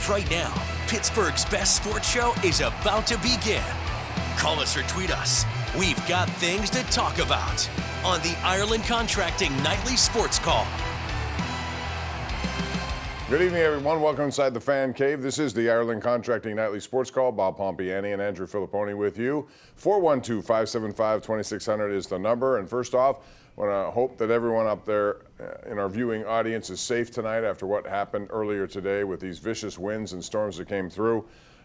right now. Pittsburgh's best sports show is about to begin. Call us or tweet us. We've got things to talk about on the Ireland Contracting Nightly Sports Call. Good evening, everyone. Welcome inside the Fan Cave. This is the Ireland Contracting Nightly Sports Call. Bob Pompeani and Andrew Fillipponi with you. 412-575-2600 is the number. And first off, I want to hope that everyone up there in our viewing audience is safe tonight after what happened earlier today with these vicious winds and storms that came through.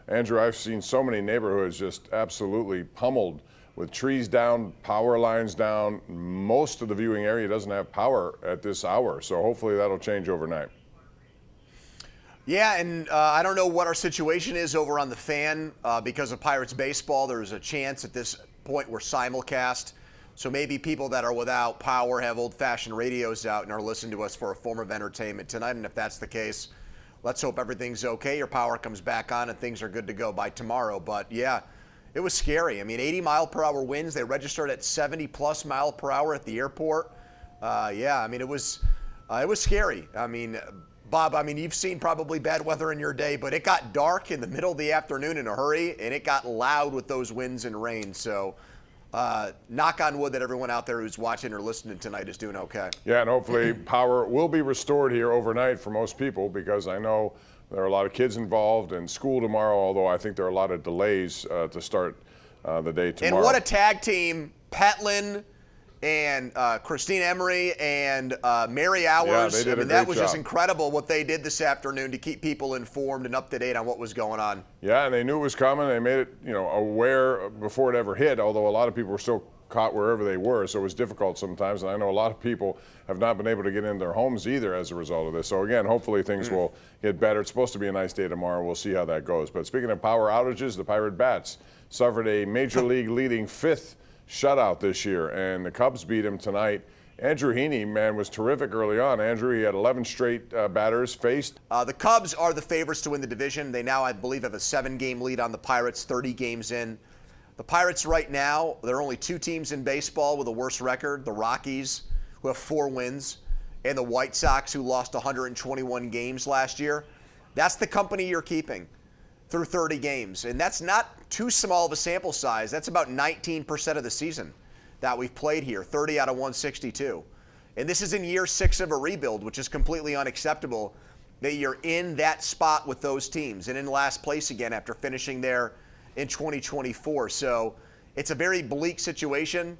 Andrew, I've seen so many neighborhoods just absolutely pummeled with trees down, power lines down. Most of the viewing area doesn't have power at this hour, so hopefully that'll change overnight. Yeah, and I don't know what our situation is over on the Fan. Because of Pirates baseball, there's a chance at this point we're simulcast. So maybe people that are without power have old-fashioned radios out and are listening to us for a form of entertainment tonight. And if that's the case, let's hope everything's okay. Your power comes back on and things are good to go by tomorrow. But, yeah, it was scary. I mean, 80-mile-per-hour winds. They registered at 70-plus mile per hour at the airport. Yeah, I mean, it was scary. I mean, Bob, you've seen probably bad weather in your day, but it got dark in the middle of the afternoon in a hurry, and it got loud with those winds and rain. So knock on wood that everyone out there who's watching or listening tonight is doing okay. Yeah, and hopefully power will be restored here overnight for most people, because I know there are a lot of kids involved in school tomorrow, although I think there are a lot of delays to start the day tomorrow. And what a tag team, Petlin and Christine Emery and Mary Hours. Yeah, they did a great that was job. just incredible what they did this afternoon to keep people informed and up to date on what was going on. Yeah, and they knew it was coming. They made it, aware before it ever hit, although a lot of people were still caught wherever they were, so it was difficult sometimes. And I know a lot of people have not been able to get into their homes either as a result of this. So again, hopefully things will get better. It's supposed to be a nice day tomorrow. We'll see how that goes. But speaking of power outages, the Pirate Bats suffered a Major League leading 5th shutout this year, and the Cubs beat him tonight. Andrew Heaney, man, was terrific early on. Andrew, he had 11 straight batters faced. The Cubs are the favorites to win the division. They now, I believe, have a 7-game lead on the Pirates, 30 games in. The Pirates right now, there are only 2 teams in baseball with a worse record, the Rockies, who have 4 wins, and the White Sox, who lost 121 games last year. That's the company you're keeping through 30 games. And that's not too small of a sample size. That's about 19% of the season that we've played here, 30 out of 162. And this is in year 6 of a rebuild, which is completely unacceptable that you're in that spot with those teams and in last place again after finishing there in 2024. So it's a very bleak situation.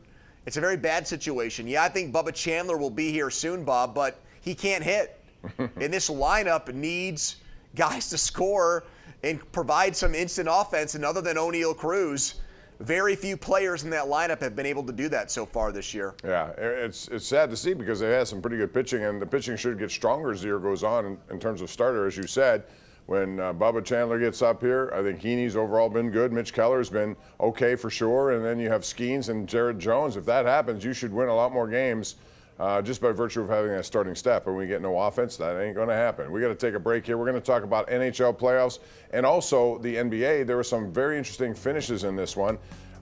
It's a very bad situation. Yeah, I think Bubba Chandler will be here soon, Bob, but he can't hit. And this lineup needs guys to score and provide some instant offense, and other than O'Neal Cruz, very few players in that lineup have been able to do that so far this year. Yeah, it's sad to see because they had some pretty good pitching, and the pitching should get stronger as the year goes on in terms of starter, as you said. When Bubba Chandler gets up here, I think Heaney's overall been good. Mitch Keller's been okay for sure, and then you have Skeens and Jared Jones. If that happens, you should win a lot more games just by virtue of having that starting step. And we get no offense, that ain't going to happen. We got to take a break here. We're going to talk about NHL playoffs and also the NBA. There were some very interesting finishes in this one.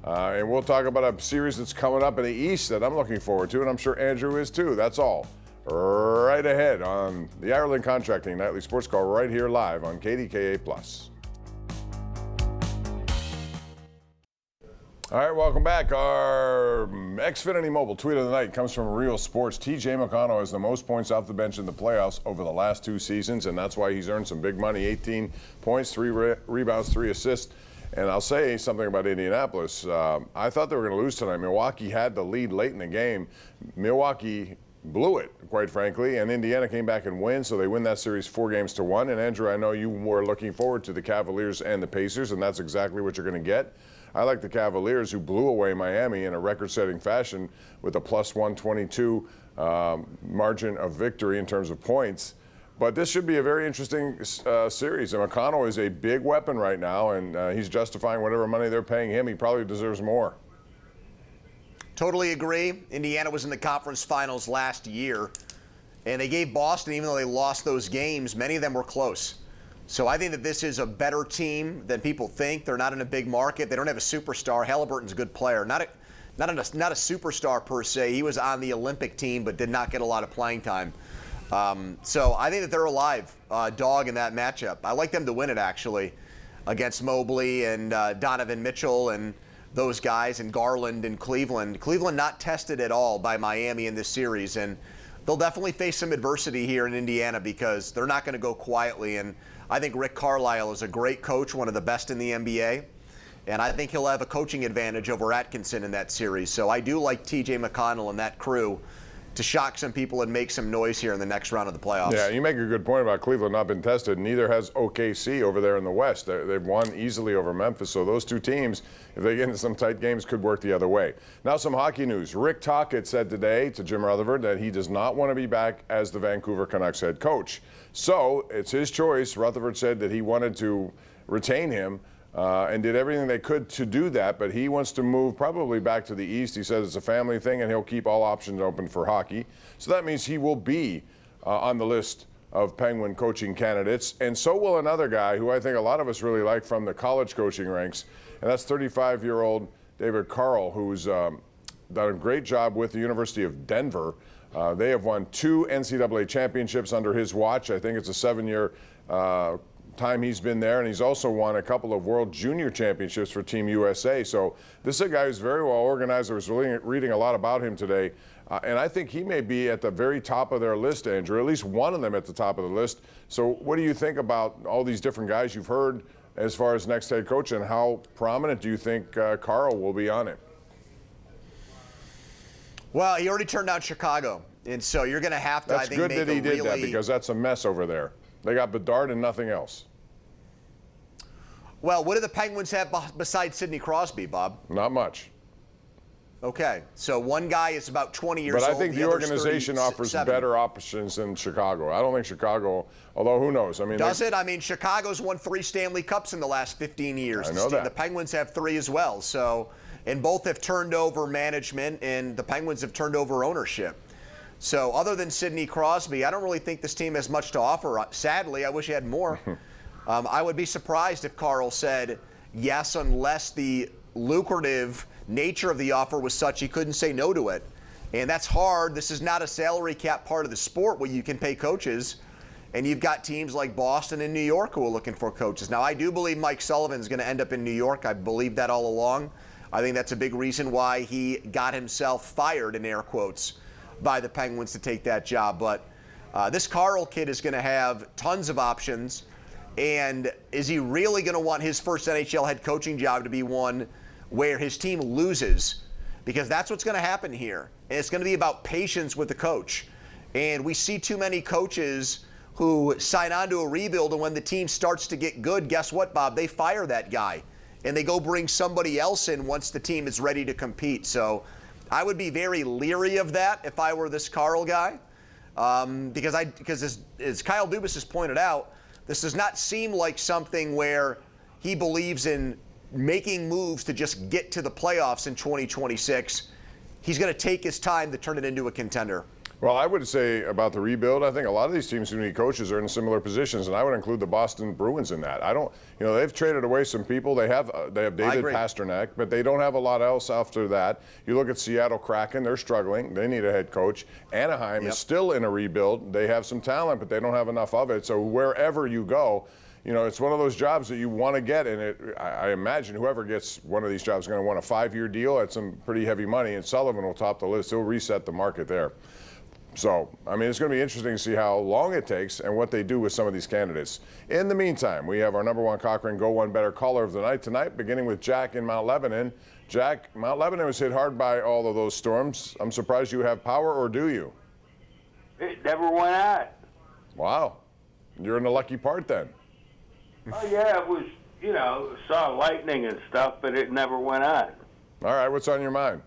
And we'll talk about a series that's coming up in the East that I'm looking forward to, and I'm sure Andrew is too. That's all right ahead on the Ireland Contracting Nightly Sports Call right here live on KDKA+. All right, welcome back. Our Xfinity Mobile tweet of the night comes from Real Sports. TJ McConnell has the most points off the bench in the playoffs over the last 2 seasons, and that's why he's earned some big money, 18 points, 3 rebounds, 3 assists. And I'll say something about Indianapolis. I thought they were going to lose tonight. Milwaukee had the lead late in the game. Milwaukee blew it, quite frankly, and Indiana came back and win, so they win that series 4-1. And Andrew, I know you were looking forward to the Cavaliers and the Pacers, and that's exactly what you're going to get. I like the Cavaliers, who blew away Miami in a record-setting fashion with a plus 122 margin of victory in terms of points. But this should be a very interesting series. And McConnell is a big weapon right now, and he's justifying whatever money they're paying him. He probably deserves more. Totally agree. Indiana was in the conference finals last year, and they gave Boston, even though they lost those games, many of them were close. So I think that this is a better team than people think. They're not in a big market. They don't have a superstar. Halliburton's a good player. Not a superstar per se. He was on the Olympic team but did not get a lot of playing time. So I think that they're a live dog in that matchup. I like them to win it, actually, against Mobley and Donovan Mitchell and those guys, and Garland in Cleveland. Cleveland not tested at all by Miami in this series, and they'll definitely face some adversity here in Indiana because they're not going to go quietly. And I think Rick Carlisle is a great coach, one of the best in the NBA, and I think he'll have a coaching advantage over Atkinson in that series. So I do like T.J. McConnell and that crew to shock some people and make some noise here in the next round of the playoffs. Yeah, you make a good point about Cleveland not been tested. Neither has OKC over there in the West. They've won easily over Memphis. So those two teams, if they get into some tight games, could work the other way. Now some hockey news. Rick Tocchet said today to Jim Rutherford that he does not want to be back as the Vancouver Canucks head coach. So it's his choice. Rutherford said that he wanted to retain him and did everything they could to do that, but he wants to move probably back to the East. He says it's a family thing, and he'll keep all options open for hockey. So that means he will be on the list of Penguin coaching candidates, and so will another guy who I think a lot of us really like from the college coaching ranks, and that's 35-year-old David Carle, who's done a great job with the University of Denver. They have won 2 NCAA championships under his watch. I think it's a 7-year time he's been there, and he's also won a couple of World Junior Championships for Team USA. So this is a guy who's very well organized. I was really reading a lot about him today, and I think he may be at the very top of their list, Andrew, at least one of them at the top of the list. So what do you think about all these different guys you've heard as far as next head coach, and how prominent do you think Carle will be on it? Well, he already turned down Chicago, and so you're going to have to, That's I think, good make that he a did really... that, because that's a mess over there. They got Bedard and nothing else. Well, what do the Penguins have besides Sidney Crosby, Bob? Not much. Okay, so one guy is about 20 years old. But I think the organization offers better options than Chicago. I don't think Chicago, although who knows? I mean, does it? I mean, Chicago's won 3 Stanley Cups in the last 15 years. I know that. The Penguins have 3 as well. So, and both have turned over management, and the Penguins have turned over ownership. So other than Sidney Crosby, I don't really think this team has much to offer. Sadly, I wish he had more. I would be surprised if Carle said yes, unless the lucrative nature of the offer was such he couldn't say no to it. And that's hard. This is not a salary cap part of the sport where you can pay coaches. And you've got teams like Boston and New York who are looking for coaches. Now, I do believe Mike Sullivan is going to end up in New York. I believe that all along. I think that's a big reason why he got himself fired, in air quotes, by the Penguins to take that job. But this Carle kid is going to have tons of options. And is he really going to want his first NHL head coaching job to be one where his team loses? Because that's what's going to happen here. And it's going to be about patience with the coach. And we see too many coaches who sign on to a rebuild, and when the team starts to get good, guess what, Bob? They fire that guy. And they go bring somebody else in once the team is ready to compete. So I would be very leery of that if I were this Carle guy. Because as Kyle Dubas has pointed out, this does not seem like something where he believes in making moves to just get to the playoffs in 2026. He's going to take his time to turn it into a contender. Well, I would say about the rebuild, I think a lot of these teams who need coaches are in similar positions, and I would include the Boston Bruins in that. They've traded away some people. They have David Pasternak, but they don't have a lot else after that. You look at Seattle Kraken, they're struggling. They need a head coach. Anaheim is still in a rebuild. They have some talent, but they don't have enough of it. So wherever you go, it's one of those jobs that you want to get, and I imagine whoever gets one of these jobs is going to want a 5-year deal at some pretty heavy money, and Sullivan will top the list. He'll reset the market there. So, it's going to be interesting to see how long it takes and what they do with some of these candidates. In the meantime, we have our number 1 Cochrane Go One Better caller of the night tonight, beginning with Jack in Mount Lebanon. Jack, Mount Lebanon was hit hard by all of those storms. I'm surprised you have power, or do you? It never went out. Wow. You're in the lucky part then. Oh, yeah, it was, saw lightning and stuff, but it never went out. All right, what's on your mind?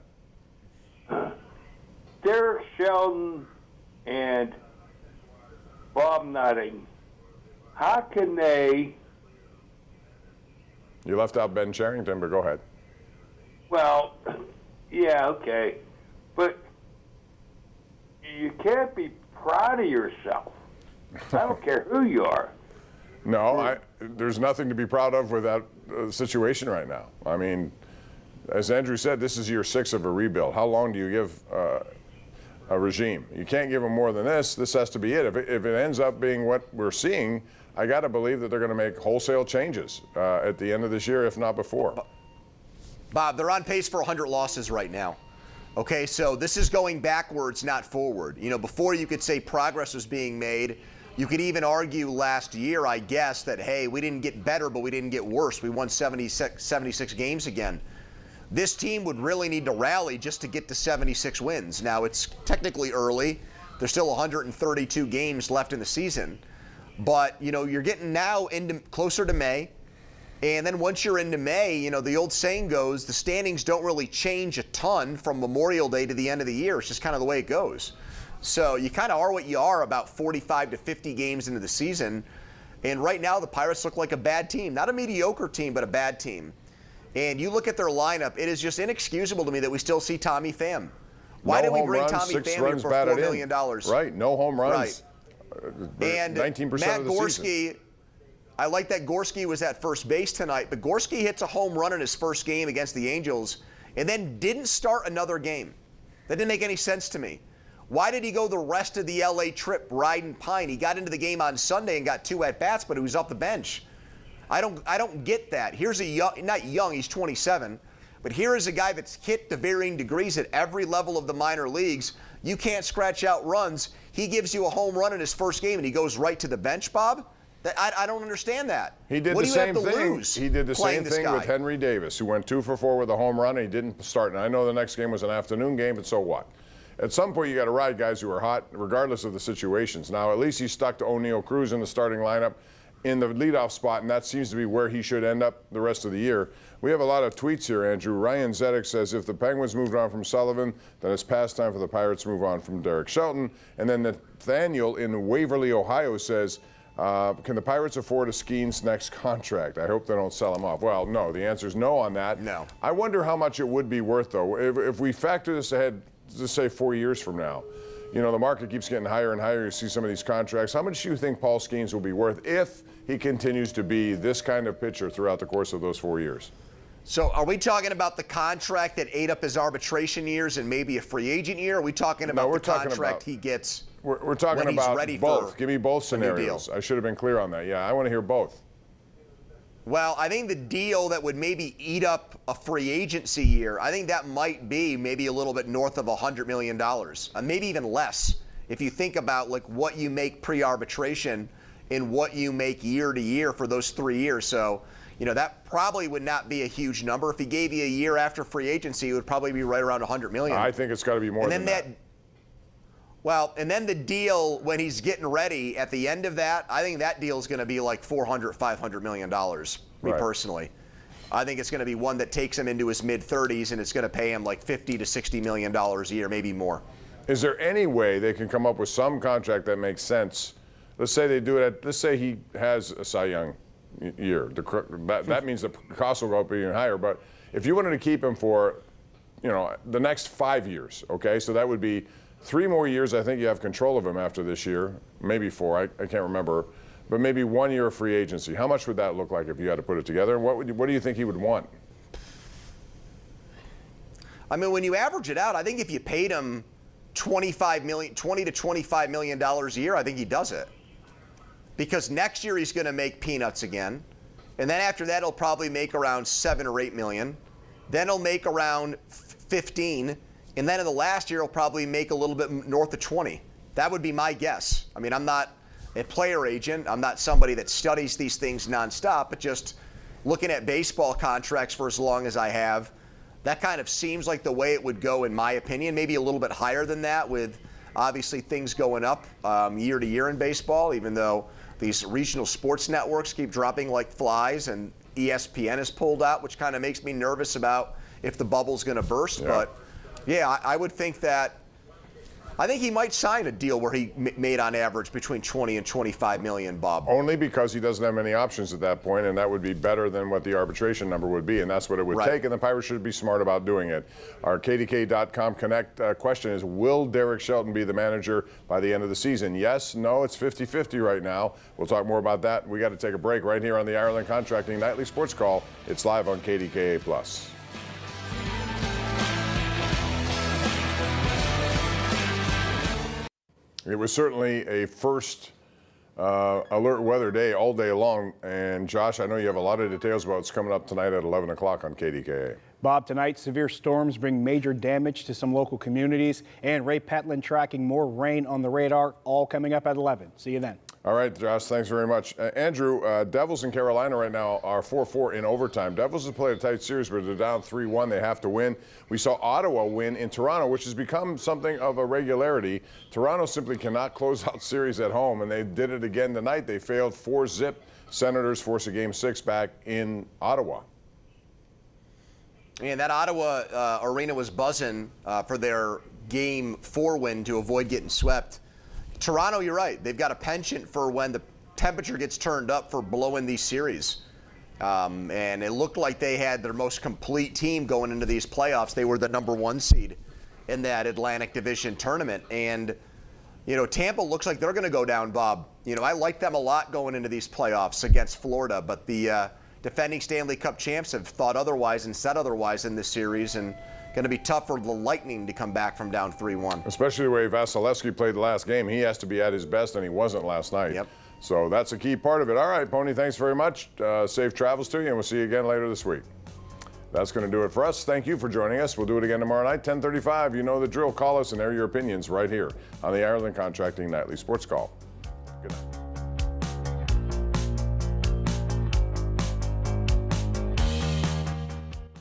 Derek Sheldon and Bob Nutting, how can they... You left out Ben Cherington, but go ahead. Well, yeah, okay. But you can't be proud of yourself. I don't care who you are. No, there's nothing to be proud of with that situation right now. As Andrew said, this is year 6 of a rebuild. How long do you give regime. You can't give him more than this. This has to be it. If it ends up being what we're seeing, I got to believe that they're going to make wholesale changes at the end of this year, if not before. Bob, they're on pace for 100 losses right now. Okay, so this is going backwards, not forward. You know, before you could say progress was being made. You could even argue last year, I guess, that, hey, we didn't get better, but we didn't get worse. We won 76 games again. This team would really need to rally just to get to 76 wins. Now, it's technically early. There's still 132 games left in the season. But, you know, you're getting now into closer to May. And then once you're into May, you know, the old saying goes, the standings don't really change a ton from Memorial Day to the end of the year. It's just kind of the way it goes. So you kind of are what you are about 45 to 50 games into the season. And right now the Pirates look like a bad team. Not a mediocre team, but a bad team. And you look at their lineup, it is just inexcusable to me that we still see Tommy Pham. Why did we bring Tommy Pham here for $4 million? Right, no home runs. Right. And 19% Matt of the Gorski, season. I like that Gorski was at first base tonight, but Gorski hits a home run in his first game against the Angels and then didn't start another game. That didn't make any sense to me. Why did he go the rest of the LA trip riding pine? He got into the game on Sunday and got 2 at-bats, but he was off the bench. I don't get that. Here's a young, not young, he's 27, but here is a guy that's hit to varying degrees at every level of the minor leagues. You can't scratch out runs. He gives you a home run in his first game and he goes right to the bench, Bob? I don't understand that. He did the same thing. He did the same thing with Henry Davis, who went 2 for 4 with a home run and he didn't start. And I know the next game was an afternoon game, but so what? At some point, you got to ride guys who are hot, regardless of the situations. Now, at least he stuck to O'Neal Cruz in the starting lineup in the leadoff spot, and that seems to be where he should end up the rest of the year. We have a lot of tweets here, Andrew. Ryan Zedek says, if the Penguins moved on from Sullivan, then it's past time for the Pirates to move on from Derek Shelton. And then Nathaniel in Waverly, Ohio says, can the Pirates afford a Skeens next contract? I hope they don't sell him off. Well, no. The answer is no on that. No. I wonder how much it would be worth, though. If we factor this ahead, just say 4 years from now, you know, the market keeps getting higher and higher. You see some of these contracts. How much do you think Paul Skeens will be worth if he continues to be this kind of pitcher throughout the course of those 4 years? So are we talking about the contract that ate up his arbitration years and maybe a free agent year? Or are we talking about the contract he gets we're talking when about he's ready both. for Give me both scenarios. I should have been clear on that. Yeah, I want to hear both. Well, I think the deal that would maybe eat up a free agency year, I think that might be maybe a little bit north of $100 million, maybe even less. If you think about like what you make pre-arbitration and what you make year to year for those 3 years. So, you know, that probably would not be a huge number. If he gave you a year after free agency, it would probably be right around $100 million. I think it's got to be more than that. Well, and then the deal when he's getting ready at the end of that, I think that deal is going to be like $400-500 million, me personally. I think it's going to be one that takes him into his mid-30s, and it's going to pay him like $50 to $60 million a year, maybe more. Is there any way they can come up with some contract that makes sense? Let's say they do it let's say he has a Cy Young year. That means the cost will go up even higher. But if you wanted to keep him for, you know, the next 5 years, okay, so that would be 3 more years. I think you have control of him after this year, maybe 4. I can't remember, but maybe 1 year of free agency. How much would that look like if you had to put it together? And what do you think he would want? I mean, when you average it out, I think if you paid him $20 to $25 million a year, I think he does it. Because next year he's going to make peanuts again, and then after that he'll probably make around $7 or $8 million. Then he'll make around 15. And then in the last year, he'll probably make a little bit north of 20. That would be my guess. I mean, I'm not a player agent. I'm not somebody that studies these things nonstop, but just looking at baseball contracts for as long as I have, that kind of seems like the way it would go, in my opinion. Maybe a little bit higher than that, with obviously things going up year to year in baseball, even though these regional sports networks keep dropping like flies and ESPN is pulled out, which kind of makes me nervous about if the bubble's going to burst. Yeah. But yeah, I would think that. I think he might sign a deal where he made on average between 20 and 25 million, Bob. Only because he doesn't have many options at that point, and that would be better than what the arbitration number would be, and that's what it would take, and the Pirates should be smart about doing it. Our KDKA.com Connect question is, will Derek Shelton be the manager by the end of the season? Yes, no, it's 50-50 right now. We'll talk more about that. We got to take a break right here on the Ireland Contracting Nightly Sports Call. It's live on KDKA+. It was certainly a first alert weather day all day long. And Josh, I know you have a lot of details about what's coming up tonight at 11 o'clock on KDKA. Bob, tonight severe storms bring major damage to some local communities, and Ray Petland tracking more rain on the radar, all coming up at 11. See you then. All right, Josh, thanks very much. Andrew, Devils in Carolina right now are 4-4 in overtime. Devils have played a tight series, but they're down 3-1. They have to win. We saw Ottawa win in Toronto, which has become something of a regularity. Toronto simply cannot close out series at home, and they did it again tonight. They failed 4-zip. Senators force a Game 6 back in Ottawa. And that Ottawa arena was buzzing for their Game 4 win to avoid getting swept. Toronto, you're right. They've got a penchant for when the temperature gets turned up for blowing these series. And it looked like they had their most complete team going into these playoffs. They were the #1 seed in that Atlantic Division tournament. And, you know, Tampa looks like they're going to go down, Bob. You know, I like them a lot going into these playoffs against Florida, but the defending Stanley Cup champs have thought otherwise and said otherwise in this series, and going to be tough for the Lightning to come back from down 3-1. Especially the way Vasilevsky played the last game. He has to be at his best, and he wasn't last night. Yep. So that's a key part of it. All right, Pony, thanks very much. Safe travels to you, and we'll see you again later this week. That's going to do it for us. Thank you for joining us. We'll do it again tomorrow night, 10:35. You know the drill. Call us and air your opinions right here on the Ireland Contracting Nightly Sports Call. Good night.